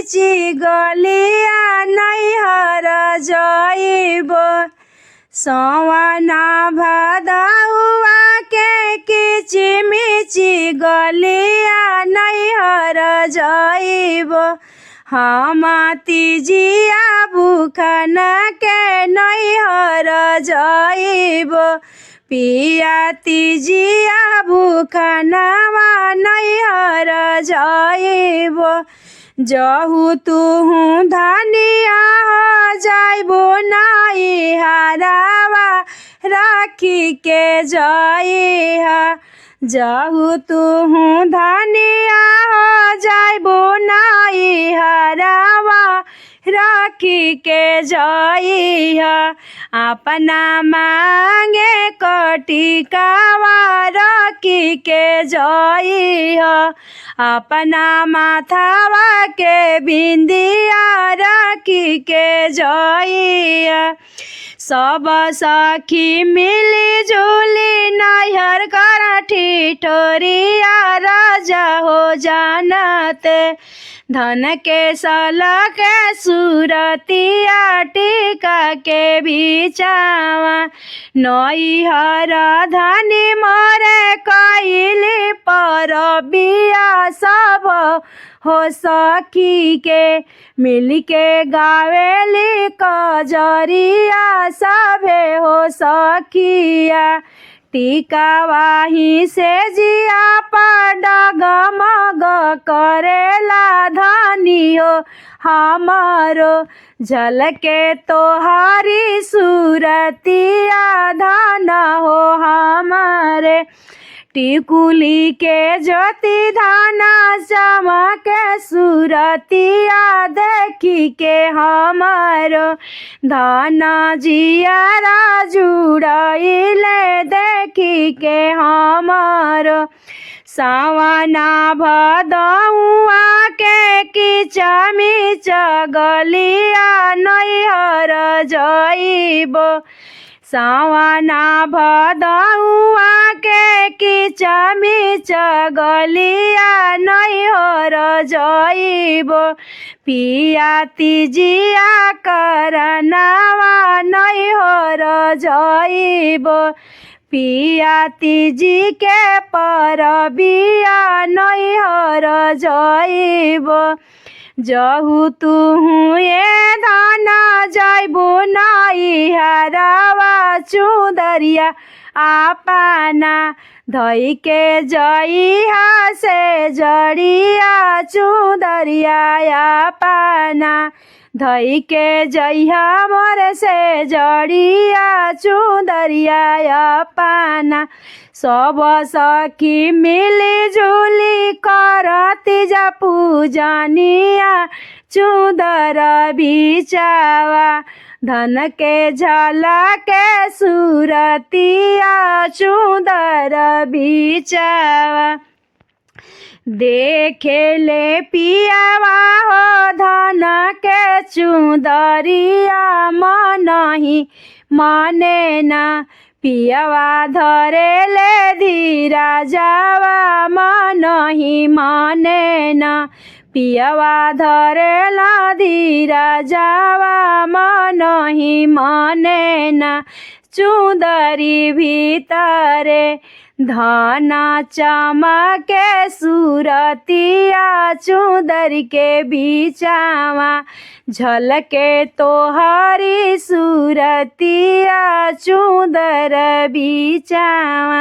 मिची गलिया नैहर जइब। सवना भदौआ के किचिमिची गलिया नैहर जइब। हम तीजिया भूखन के नैहर जइब। पिया तीजिया भूखनवा नैहर जइब। जहु तुहु धनिया हो जाइबो नैहरवा राखी के जइहा। जहु तुहु धनिया हो जाइबो नैहरवा राखी के जइहा। अपना मांगे कटिकावा राखी के जइहा। अपना माथावा के बिंदिया राखी के जइहा। सब सखी मिली जुली नैहर कर ठिठोरिया राजा हो जानत। धन के सला के सूरतिया टीका के बिचावा। नैहर धनी मोरे कइली परबिया सब हो सखी के मिलके गावेली कजरिया सभे हो सखिया। टिकावाही से जिया पर डगमग करेला धनी हो हमारो। झलके तोहारी सूरतिया धन हो हमारे। टिकुली के ज्योति धाना चमके सूरतिया देखी के हमारो। धन जियारा जुड़इले देखी के हमारो। सावना भदौआ के किचमिच गलिया नैहर जइब। सावना भदौआ के किचमिच गलिया नैहर जइब। पिया तीजिया करनवा नैहर जइब। पिया तीजी के परबिया नैहर जइब। जहु तुहु ये धन जइबो नैहरवा चुदरिया आपना धई के जइहा से जड़िया चुदरिया आपना धई के जइहा मोर से जड़िया चुदरिया अपना। सब सखी मिली जुली करती जा पूजनिया चुदर बिचावा। धन के झलके सूरतिया चुदर बिचावा। देखेले पियावा हो धन के चुदरिया मनहि माने ना। पियावा धरेले धीरा जावा मनहि माने ना। पियावा धरेला धीरा जावा मनहि माने ना। चुदरी भीतरे धना चमके सूरतिया चुदर के बिचावा। झलके तोहारी सूरतिया चुदर बिचावा।